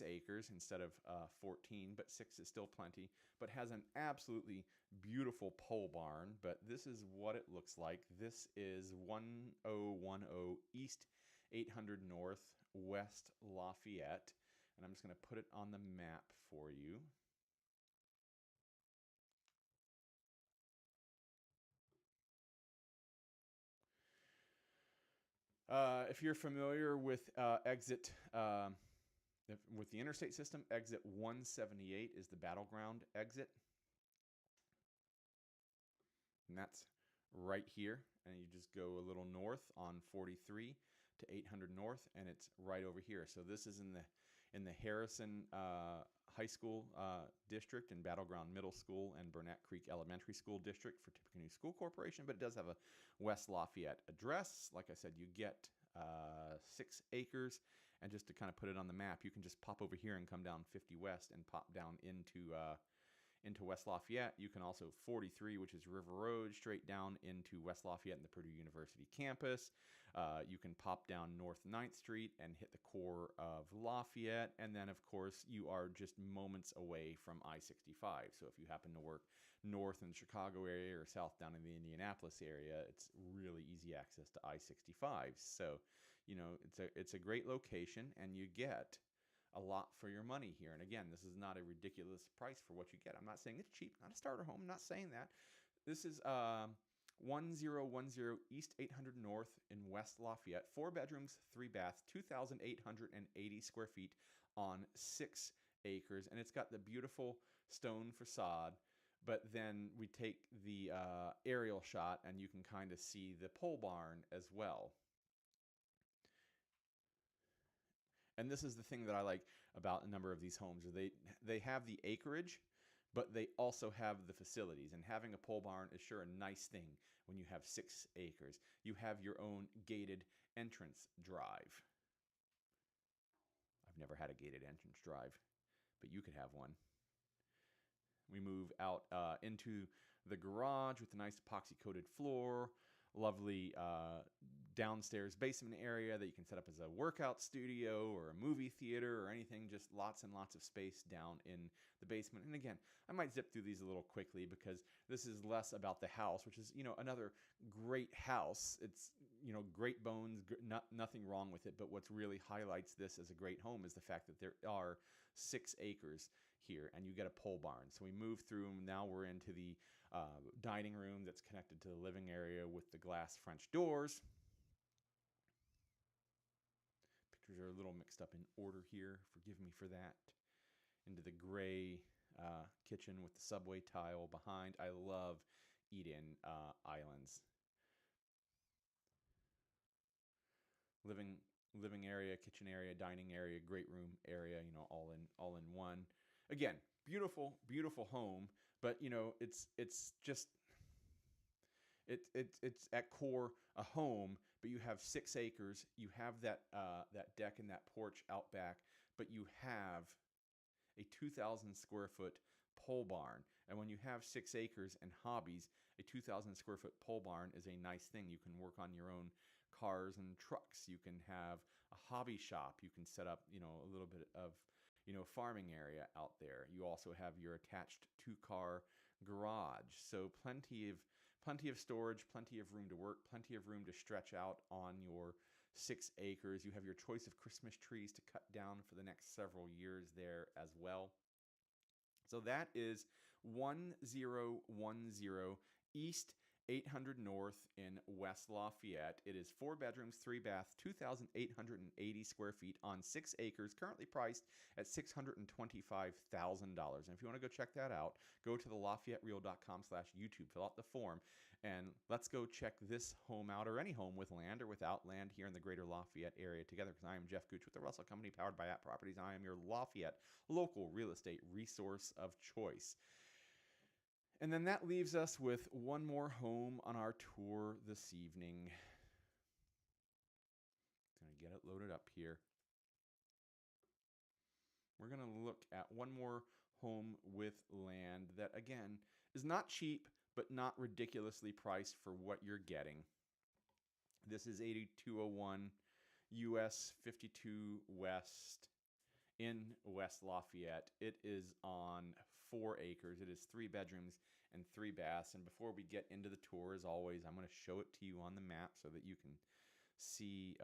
Speaker 1: acres instead of 14, but 6 is still plenty, but has an absolutely beautiful pole barn. But this is what it looks like. This is 1010 East 800 North, West Lafayette. And I'm just going to put it on the map for you. If you're familiar with with the interstate system, exit 178 is the battleground exit. And that's right here. And you just go a little north on 43 to 800 North, and it's right over here. So this is in the Harrison High School District and Battleground Middle School and Burnett Creek Elementary School District for Tippecanoe School Corporation, but it does have a West Lafayette address. Like I said, you get 6 acres, and just to kind of put it on the map, you can just pop over here and come down 50 West and pop down into West Lafayette. You can also 43, which is River Road, straight down into West Lafayette and the Purdue University campus. You can pop down North 9th Street and hit the core of Lafayette. And then, of course, you are just moments away from I-65. So if you happen to work north in the Chicago area or south down in the Indianapolis area, it's really easy access to I-65. So, it's a great location, and you get a lot for your money here. And again, this is not a ridiculous price for what you get. I'm not saying it's cheap, not a starter home. I'm not saying that. This is 1010 East 800 North in West Lafayette. 4 bedrooms, 3 baths, 2,880 square feet on 6 acres. And it's got the beautiful stone facade. But then we take the aerial shot, and you can kind of see the pole barn as well. And this is the thing that I like about a number of these homes. They have the acreage, but they also have the facilities. And having a pole barn is sure a nice thing when you have 6 acres. You have your own gated entrance drive. I've never had a gated entrance drive, but you could have one. We move out into the garage with a nice epoxy-coated floor, lovely downstairs basement area that you can set up as a workout studio or a movie theater or anything, just lots and lots of space down in the basement. And again, I might zip through these a little quickly because this is less about the house, which is, another great house. It's, great bones, nothing wrong with it. But what's really highlights this as a great home is the fact that there are 6 acres here, and you get a pole barn. So we move through, and now we're into the dining room that's connected to the living area with the glass French doors. Pictures are a little mixed up in order here. Forgive me for that. Into the gray kitchen with the subway tile behind. I love eat-in islands. Living area, kitchen area, dining area, great room area, all in one. Again, beautiful home, but it's just it's at core a home, but you have 6 acres. You have that deck and that porch out back, but you have a 2,000 square foot pole barn. And when you have 6 acres and hobbies, a 2,000 square foot pole barn is a nice thing. You can work on your own cars and trucks. You can have a hobby shop. You can set up, a little bit of, farming area out there. You also have your attached 2-car garage. So plenty of storage, plenty of room to work, plenty of room to stretch out on your 6 acres. You have your choice of Christmas trees to cut down for the next several years there as well. So that is 1010 East 800 North in West Lafayette. It is 4 bedrooms, 3 baths, 2,880 square feet on 6 acres, currently priced at $625,000. And if you want to go check that out, go to the LafayetteReal.com/YouTube, fill out the form, and let's go check this home out, or any home with land or without land here in the Greater Lafayette area together, because I am Jeff Gooch with the Russell Company, powered by App Properties. I am your Lafayette local real estate resource of choice. And then that leaves us with one more home on our tour this evening. Going to get it loaded up here. We're going to look at one more home with land that, again, is not cheap, but not ridiculously priced for what you're getting. This is 8201 US 52 West in West Lafayette. It is on 4 acres. It is 3 bedrooms and 3 baths. And before we get into the tour, as always, I'm going to show it to you on the map so that you can see.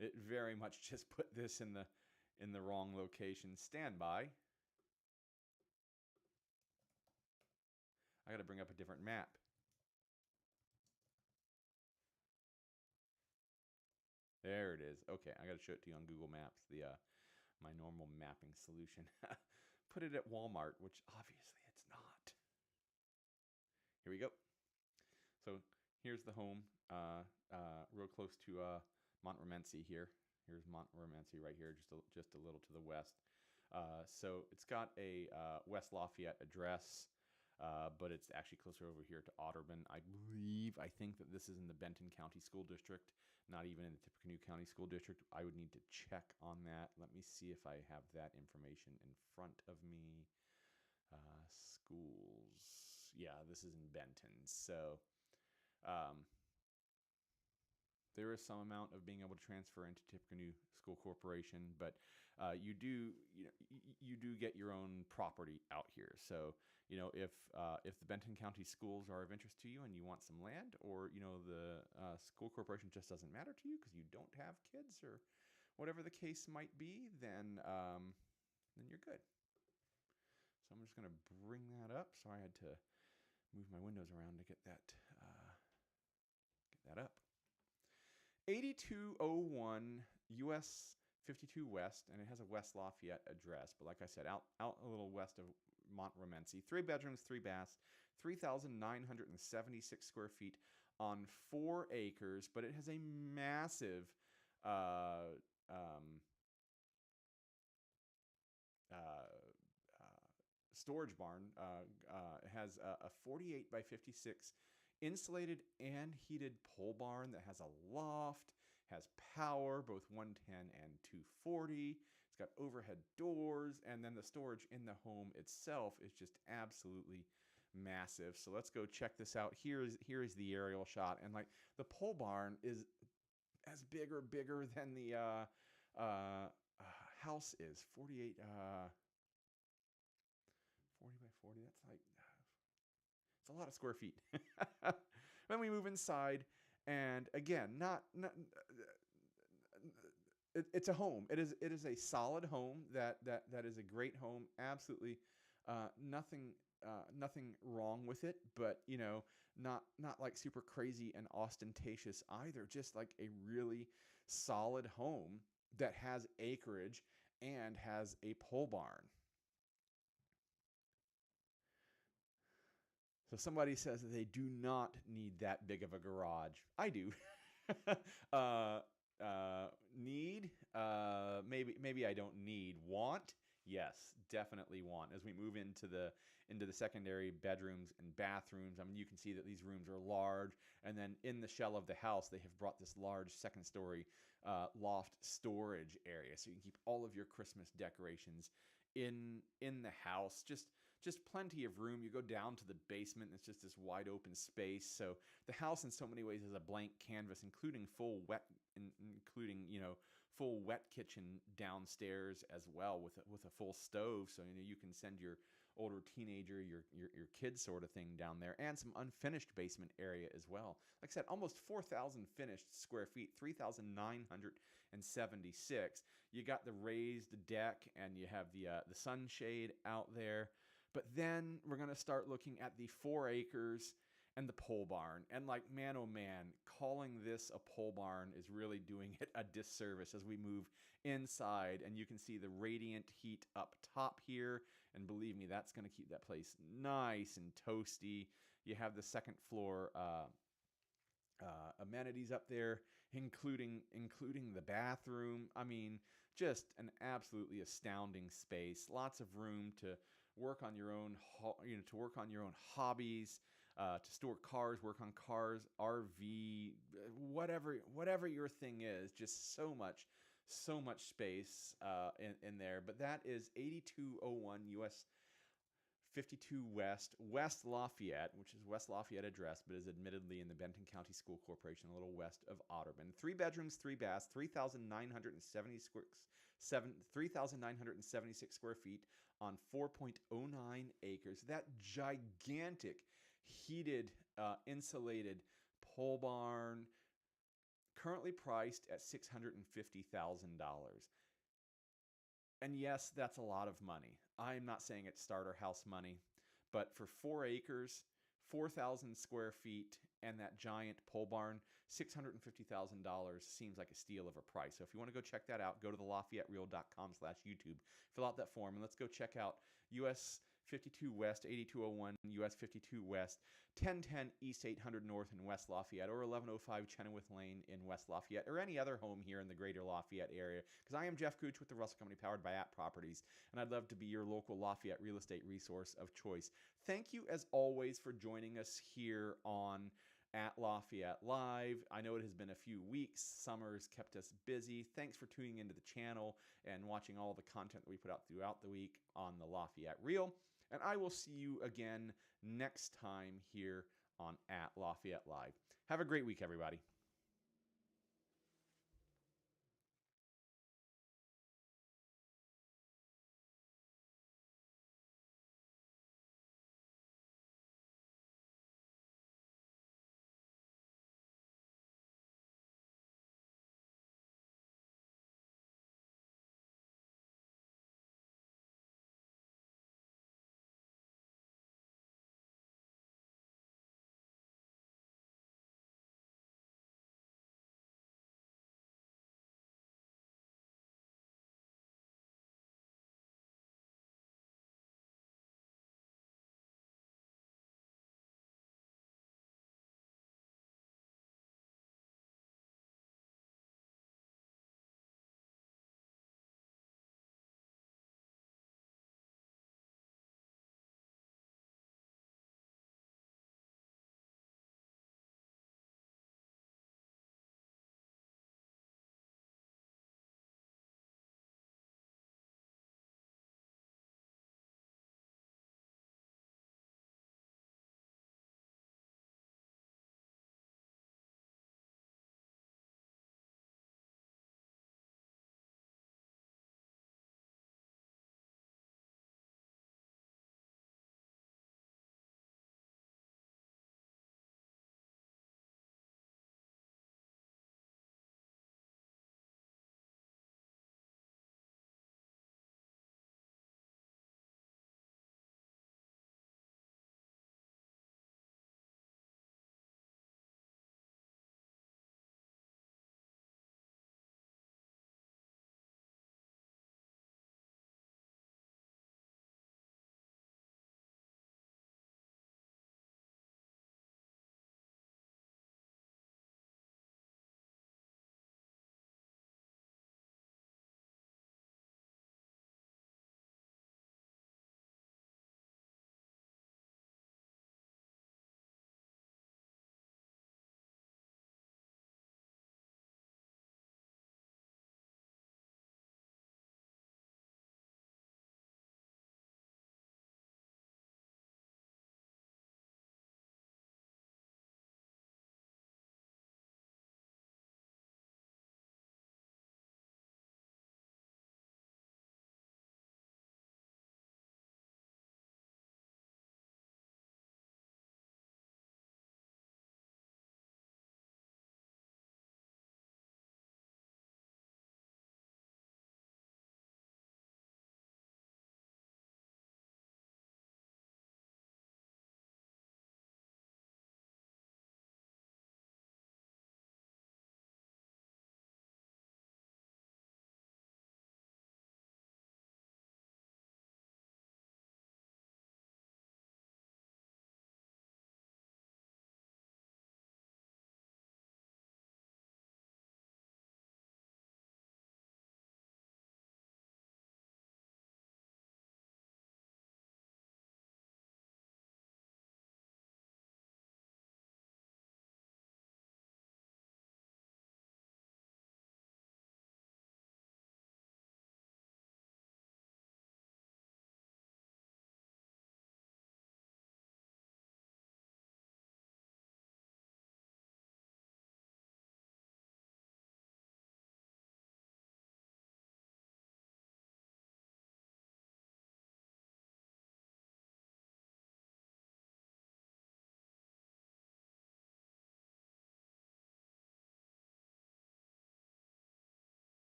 Speaker 1: It very much just put this in the wrong location. Stand by. I got to bring up a different map. There it is. Okay, I got to show it to you on Google Maps, my normal mapping solution. Put it at Walmart, which obviously it's not. Here we go. So here's the home, real close to Montmorency here. Here's Montmorency right here, just a little to the west. So it's got a West Lafayette address, but it's actually closer over here to Otterburn. I think that this is in the Benton County School District, not even in the Tippecanoe County School District. I would need to check on that. Let me see if I have that information in front of me. Schools. Yeah, this is in Benton. So there is some amount of being able to transfer into Tippecanoe School Corporation, but you do get your own property out here. So if the Benton County schools are of interest to you and you want some land, or the school corporation just doesn't matter to you because you don't have kids or whatever the case might be, then you're good. So I'm just going to bring that up. So I had to move my windows around to get that up. 8201 US 52 West, and it has a West Lafayette address. But like I said, out a little west of Montmorency. 3 bedrooms, 3 baths, 3,976 square feet on 4 acres. But it has a massive storage barn. It has a 48 by 56 insulated and heated pole barn that has a loft, has power, both 110 and 240. It's got overhead doors, and then the storage in the home itself is just absolutely massive. So let's go check this out. Here is the aerial shot, and like the pole barn is as bigger than the house is. 48 40 by 40. That's like, it's a lot of square feet. Then we move inside, and again, it's a home. It is a solid home that is a great home. Absolutely, nothing wrong with it. But not like super crazy and ostentatious either. Just like a really solid home that has acreage and has a pole barn. So somebody says that they do not need that big of a garage. I do. Need? Maybe I don't need. Want? Yes, definitely want. As we move into the secondary bedrooms and bathrooms, I mean, you can see that these rooms are large. And then in the shell of the house, they have brought this large second-story loft storage area, so you can keep all of your Christmas decorations in the house. Just plenty of room. You go down to the basement, it's just this wide open space. So the house in so many ways is a blank canvas, including full wet kitchen downstairs as well, with a full stove. So you can send your older teenager, your kid sort of thing down there, and some unfinished basement area as well. Like I said, almost 4,000 finished square feet, 3,976. You got the raised deck, and you have the sunshade out there. But then we're going to start looking at the 4 acres and the pole barn. And like, man, oh man, calling this a pole barn is really doing it a disservice as we move inside. And you can see the radiant heat up top here. And believe me, that's going to keep that place nice and toasty. You have the second floor amenities up there, including the bathroom. I mean, just an absolutely astounding space. Lots of room to work on your own, to work on your own hobbies, to store cars, work on cars, RV, whatever your thing is. Just so much space in there. But that is 8201 US 52 West Lafayette, which is West Lafayette address, but is admittedly in the Benton County School Corporation, a little west of Otterburn. 3 bedrooms, 3 baths, 3,976 square feet on 4.09 acres. That gigantic, heated, insulated pole barn, currently priced at $650,000. And yes, that's a lot of money. I'm not saying it's starter house money, but for 4 acres, 4,000 square feet, and that giant pole barn, $650,000 seems like a steal of a price. So if you want to go check that out, go to thelafayettereal.com/YouTube, fill out that form, and let's go check out US 52 West, 8201 US 52 West, 1010 East 800 North in West Lafayette, or 1105 Chenoweth Lane in West Lafayette, or any other home here in the Greater Lafayette area. Because I am Jeff Gooch with the Russell Company, powered by App Properties, and I'd love to be your local Lafayette real estate resource of choice. Thank you, as always, for joining us here on at Lafayette Live. I know it has been a few weeks. Summer's kept us busy. Thanks for tuning into the channel and watching all the content that we put out throughout the week on the Lafayette Reel. And I will see you again next time here on at Lafayette Live. Have a great week, everybody.